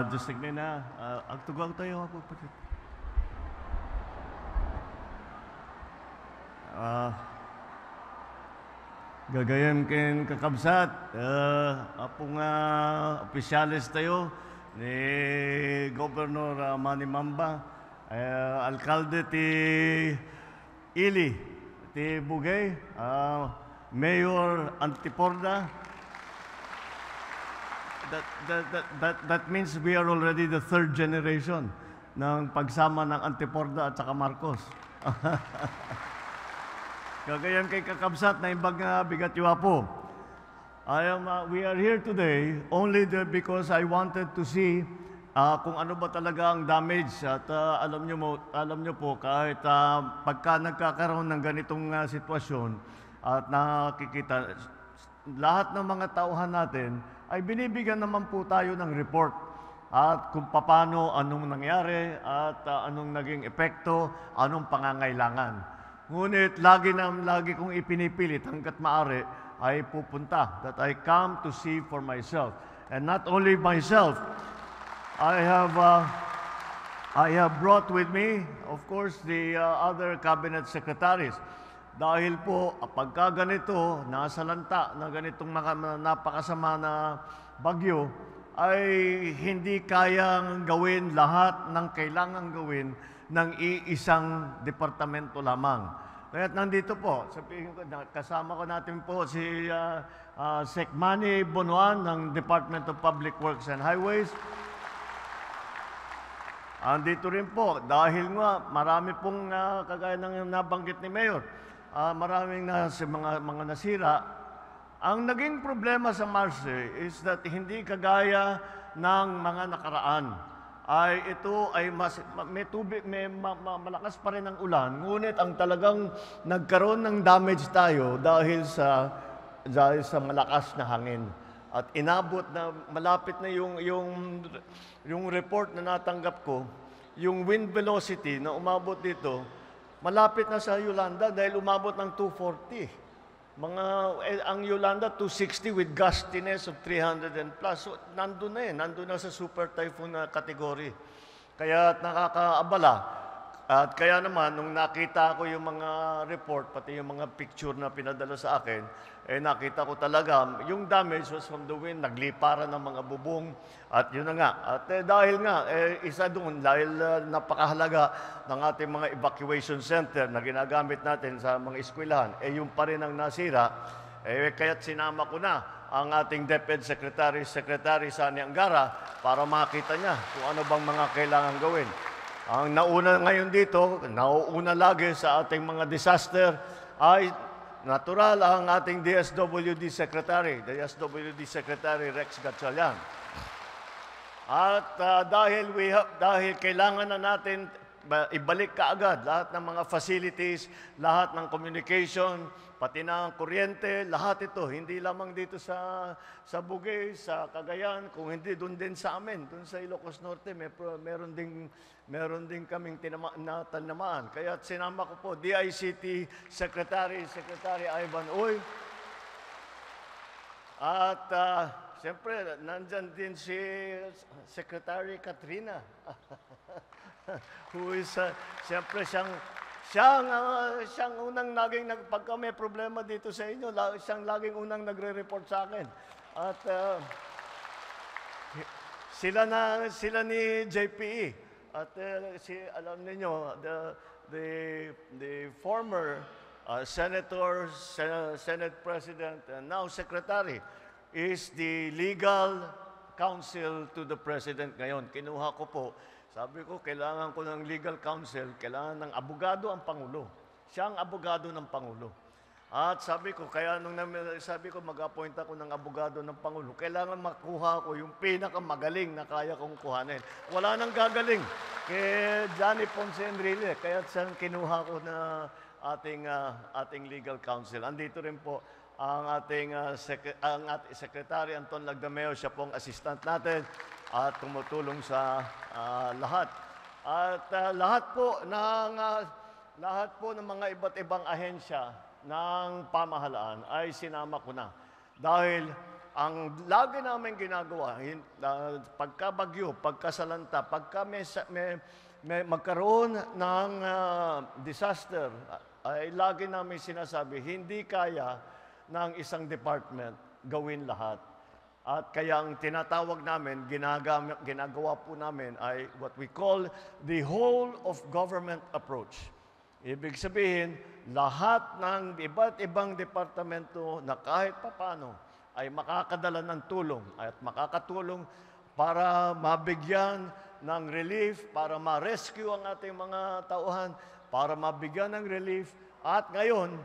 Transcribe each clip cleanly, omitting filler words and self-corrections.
Just tignan na. Agtugwag tayo ako pa. Gagayon ken kakabsat. Apo nga opisyalis tayo ni Governor Manny Mamba. Alkalde ti Ili, ti Bugay, Mayor Antiporda. That means we are already the third generation ng pagsama ng Antiporda at saka Marcos. Kagayan kay kakabsat na imbag nga bigat po. We are here today only because I wanted to see kung ano ba talaga ang damage at alam nyo po kahit pagka nagkakaroon ng ganitong sitwasyon at nakikita lahat ng mga tauhan natin ay binibigyan naman po tayo ng report at kung paano, anong nangyari at anong naging epekto, anong pangangailangan. Ngunit lagi kong ipinipilit hanggat maaari ay pupunta that I come to see for myself. And not only myself, I have brought with me, of course, the other cabinet secretaries. Dahil po, pagka ganito, nasa lanta na ganitong napakasama na bagyo, ay hindi kayang gawin lahat ng kailangang gawin ng iisang departamento lamang. Kaya nandito po, sabihin ko, kasama ko natin po si Sec. Manny Bonoan ng Department of Public Works and Highways. Andito rin po, dahil nga marami pong kagaya ng nabanggit ni Mayor, maraming mga nasira. Ang naging problema sa Marse is that hindi kagaya ng mga nakaraan. Ito ay may tubig, malakas pa rin ang ulan, ngunit ang talagang nagkaroon ng damage tayo dahil sa malakas na hangin. At inabot na, malapit na yung report na natanggap ko, yung wind velocity na umabot dito, malapit na sa Yolanda dahil umabot ng 240. Ang Yolanda 260 with gustiness of 300 and plus. So, nandun na sa super typhoon na category. Kaya nakakaabala. At kaya naman, nung nakita ko yung mga report, pati yung mga picture na pinadala sa akin, nakita ko talaga, yung damage was from the wind, nagliparan ng mga bubong, at yun na nga. At dahil nga, isa doon, dahil napakahalaga ng ating mga evacuation center na ginagamit natin sa mga eskwelahan, yung pa rin ang nasira, kaya't sinama ko na ang ating DepEd Secretary Sani Angara, para makita niya kung ano bang mga kailangan gawin. Ang nauna ngayon dito, nauuna lagi sa ating mga disaster ay natural ang ating DSWD Secretary Rex Gatchalian. At dahil kailangan na natin ibalik kaagad lahat ng mga facilities, lahat ng communication, pati ng kuryente, lahat ito, hindi lamang dito sa Bugay, sa Cagayan, kung hindi doon din sa amin, doon sa Ilocos Norte, meron din kaming tinamaan. Kaya sinama ko po, DICT Secretary Ivan Uy. At siyempre, nandyan din si Secretary Katrina, who is, siyempre siyang unang pagka may problema dito sa inyo, siyang laging unang nagre-report sa akin. At sila ni JPE. At alam niyo, the former senator, Senate President, and now Secretary, is the legal counsel to the President ngayon. Kinuha ko po. Sabi ko, kailangan ko ng legal counsel, kailangan ng abogado ang Pangulo. Siya ang abogado ng Pangulo. At sabi ko, mag-appoint ako ng abogado ng Pangulo, kailangan makuha ko yung pinakamagaling na kaya kong kuhanin. Wala nang gagaling kay Johnny Ponce Enrile, kaya siyang kinuha ko na ating legal counsel. Andito rin po ang ating Secretary Anton Lagdameo, siya pong assistant natin at tumutulong sa lahat. At lahat po ng mga iba't ibang ahensya ng pamahalaan ay sinama ko na. Dahil ang lagi namin ginagawa, pagkabagyo, pagkasalanta, pagka may magkaroon ng disaster, ay lagi namin sinasabi, hindi kaya ng isang department gawin lahat. At kaya ang tinatawag namin, ginagawa po namin ay what we call the whole of government approach. Ibig sabihin, lahat ng iba't ibang departamento na kahit papano ay makakadala ng tulong at makakatulong para mabigyan ng relief, para ma-rescue ang ating mga tauhan, para mabigyan ng relief. At ngayon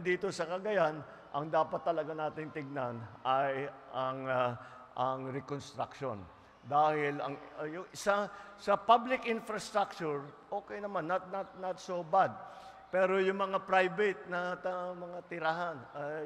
dito sa Cagayan, ang dapat talaga nating tignan ay ang reconstruction. Dahil yung sa public infrastructure, okay naman, not so bad. Pero yung mga private na mga tirahan,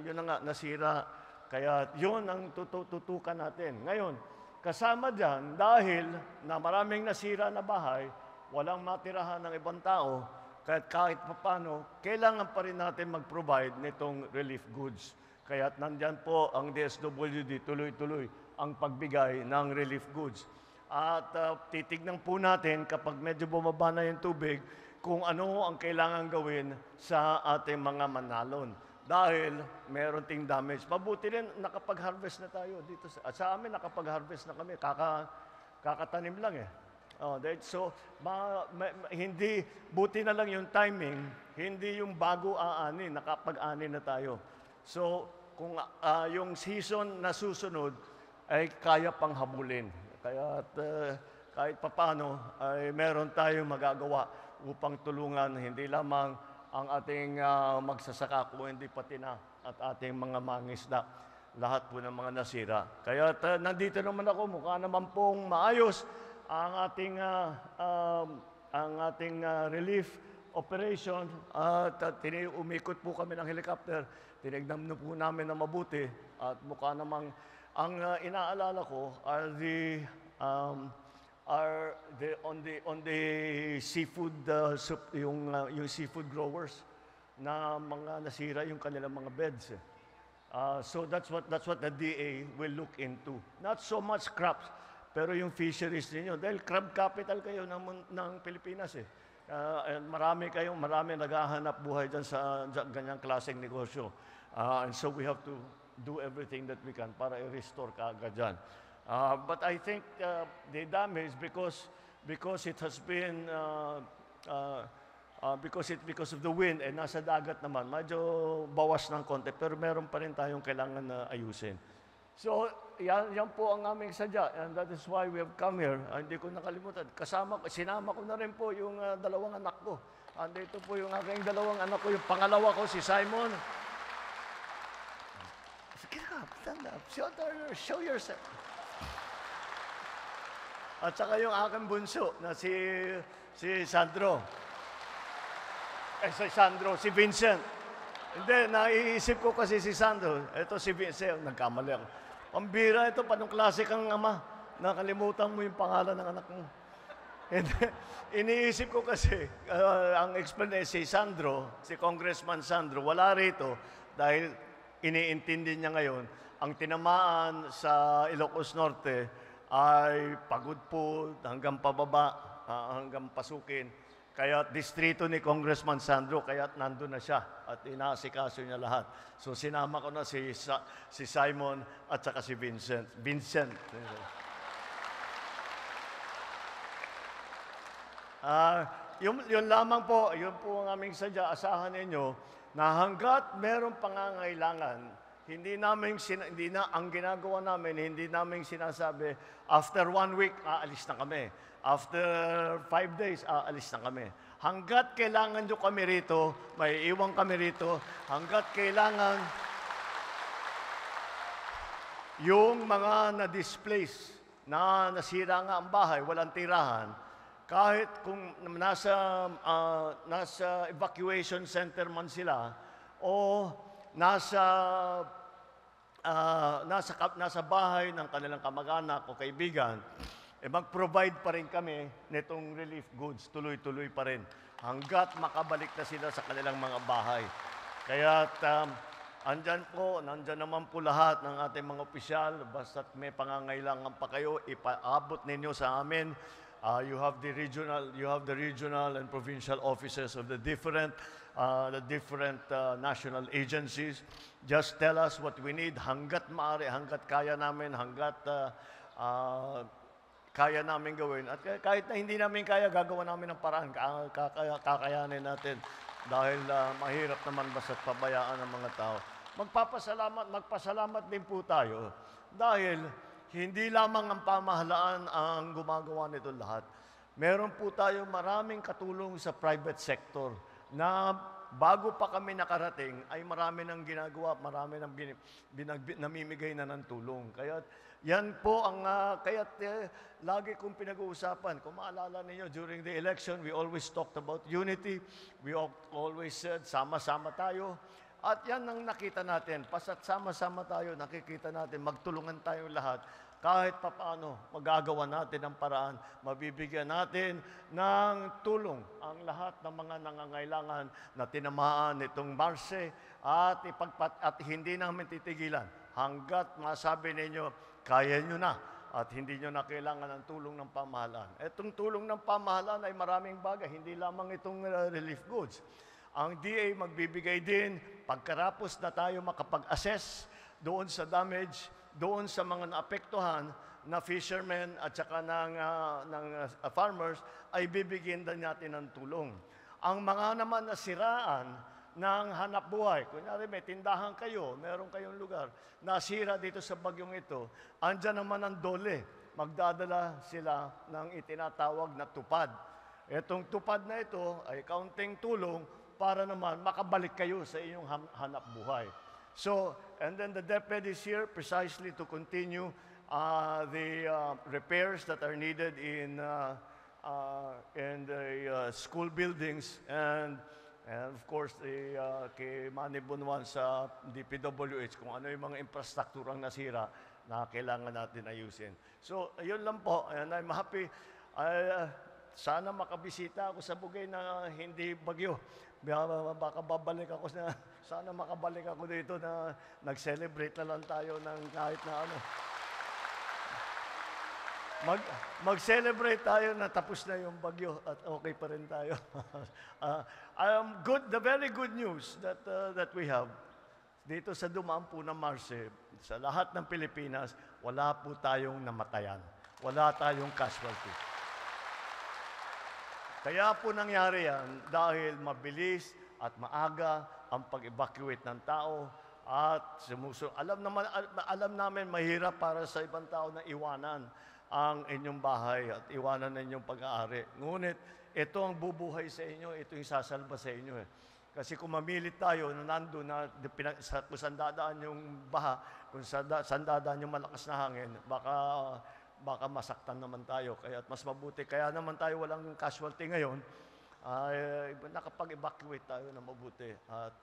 yun na nga, nasira. Kaya yun ang tututukan natin. Ngayon, kasama dyan, dahil na maraming nasira na bahay, walang matirahan ng ibang tao, kahit papano, kailangan pa rin natin mag-provide nitong relief goods. Kaya nandyan po ang DSWD, tuloy-tuloy ang pagbigay ng relief goods. At titignan po natin kapag medyo bumaba na yung tubig, kung ano ang kailangan gawin sa ating mga manalon. Dahil meron ting damage. Mabuti rin nakapag-harvest na tayo dito. Sa amin nakapag-harvest na kami. Kakatanim lang eh. So, hindi, buti na lang yung timing, hindi yung bago aani, nakapag-ani na tayo. So, kung yung season na susunod ay kaya pang habulin. Kaya kahit papano ay meron tayong magagawa upang tulungan hindi lamang ang ating magsasaka, kung hindi pati na at ating mga mangisda, lahat po ng mga nasira. Kaya nandito naman ako, mukha naman pong maayos ang ating relief operation. At umikot po kami ng helicopter, tinignan na po namin na mabuti at mukha namang ang inaalala ko are on the seafood yung seafood growers na mga nasira yung kanilang mga beds. So that's what the DA will look into. Not so much crops, pero yung fisheries niyo dahil crab capital kayo ng Pilipinas eh. Marami naghahanap buhay diyan sa ganyang klaseng negosyo. And so we have to do everything that we can para i-restore kaagad dyan. But I think the damage because it has been because of the wind nasa dagat naman medyo bawas ng konti pero meron pa rin tayong kailangan na ayusin. So yan po ang aming sadya and that is why we have come here. Hindi ko nakalimutan. Sinama ko na rin po yung dalawang anak ko. Andito po yung aking dalawang anak ko. Yung pangalawa ko si Simon. Get up, stand up. Show yourself. At saka yung aking bunso na si Sandro. Si Vincent. Hindi, naiisip ko kasi si Sandro. Ito si Vincent, nagkamali ako. Pambira ito, panong klase kang ama. Nakalimutan mo yung pangalan ng anak mo. Iniisip ko kasi, ang explanation si Sandro, si Congressman Sandro, wala rito dahil iniintindi niya ngayon, ang tinamaan sa Ilocos Norte, ay pagod po hanggang pababa, hanggang pasukin. Kaya distrito ni Congressman Sandro, kaya nandun na siya at inaasikaso niya lahat. So sinama ko na si Simon at saka si Vincent. Yun lamang po, yun po ang aming sadya. Asahan ninyo na hanggat merong pangangailangan, ang ginagawa namin, hindi namin sinasabi, after 1 week, aalis na kami. After 5 days, aalis na kami. Hanggat kailangan nyo kami rito, may iwan kami rito. Hanggat kailangan yung mga na-displace, na nasira nga ang bahay, walang tirahan, kahit kung nasa evacuation center man sila, o nasa bahay ng kanilang kamag-anak o kaibigan, mag-provide pa rin kami nitong relief goods, tuloy-tuloy pa rin, hanggat makabalik na sila sa kanilang mga bahay. Kaya Nandyan naman po lahat ng ating mga opisyal. Basta't may pangangailangan pa kayo, ipaabot ninyo sa amin. You have the regional and provincial offices of the different national agencies. Just tell us what we need hanggat maaari, hanggat kaya namin, hanggat kaya namin gawin. At kahit na hindi namin kaya, gagawa namin ng paraan. Kakayanin natin. Dahil mahirap naman basta't pabayaan ng mga tao. Magpasalamat din po tayo. Dahil hindi lamang ang pamahalaan ang gumagawa nito lahat. Meron po tayo maraming katulong sa private sector na bago pa kami nakarating ay marami nang ginagawa, marami nang namimigay na ng tulong. Kaya yan po ang lagi kong pinag-uusapan. Kung maalala ninyo, during the election, we always talked about unity. We always said, sama-sama tayo. At yan ang nakita natin. Pasa't sama-sama tayo, nakikita natin, magtulungan tayong lahat. Kahit papaano, magagawa natin ang paraan, mabibigyan natin ng tulong ang lahat ng mga nangangailangan na tinamaan nitong Marse at hindi namin titigilan hanggat masabi ninyo, kaya nyo na at hindi nyo na kailangan ng tulong ng pamahalaan. Itong tulong ng pamahalaan ay maraming bagay, hindi lamang itong relief goods. Ang DA magbibigay din pagkarapos na tayo makapag-assess doon sa damage, doon sa mga naapektuhan na fishermen at saka ng farmers, ay bibigyan din natin ng tulong. Ang mga naman nasiraan ng hanap buhay, kunyari may tindahan kayo, meron kayong lugar, nasira dito sa bagyong ito, andyan naman ang DOLE, magdadala sila ng itinatawag na tupad. Itong tupad na ito ay kaunting tulong para naman makabalik kayo sa inyong hanap buhay. So, and then the DepEd is here precisely to continue the repairs that are needed in the school buildings and of course, kay Manny Bunuan sa DPWH kung ano yung mga infrastrukturang nasira na kailangan natin ayusin. So, yun lang po. And I'm happy. Sana makabisita ako sa Bugay na hindi bagyo. Baka babalik ako sana makabalik ako dito na nag-celebrate na lang tayo ng kahit na ano. Mag-celebrate tayo na tapos na yung bagyo at okay pa rin tayo. The very good news that we have dito sa dumaan po ng Marse, sa lahat ng Pilipinas, wala po tayong namatayan. Wala tayong casualty. Kaya po nangyari yan dahil mabilis at maaga ang pag-evacuate ng tao at alam namin mahirap para sa ibang tao na iwanan ang inyong bahay at iwanan ng inyong pag-aari. Ngunit ito ang bubuhay sa inyo, ito yung sasalba sa inyo. Kasi kung mamilit tayo na nandun na kung saan dadaan yung baha, kung saan dadaan yung malakas na hangin, baka masaktan naman tayo. Kaya mas mabuti. Kaya naman tayo walang casualty ngayon. Nakapag-evacuate tayo na mabuti at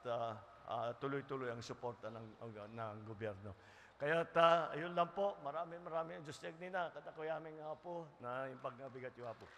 tuloy-tuloy ang suporta ng gobyerno. Kaya ayun lang po. Maraming Diyos Nina. Katakuyamin nga po na yung pagnabigat yung po.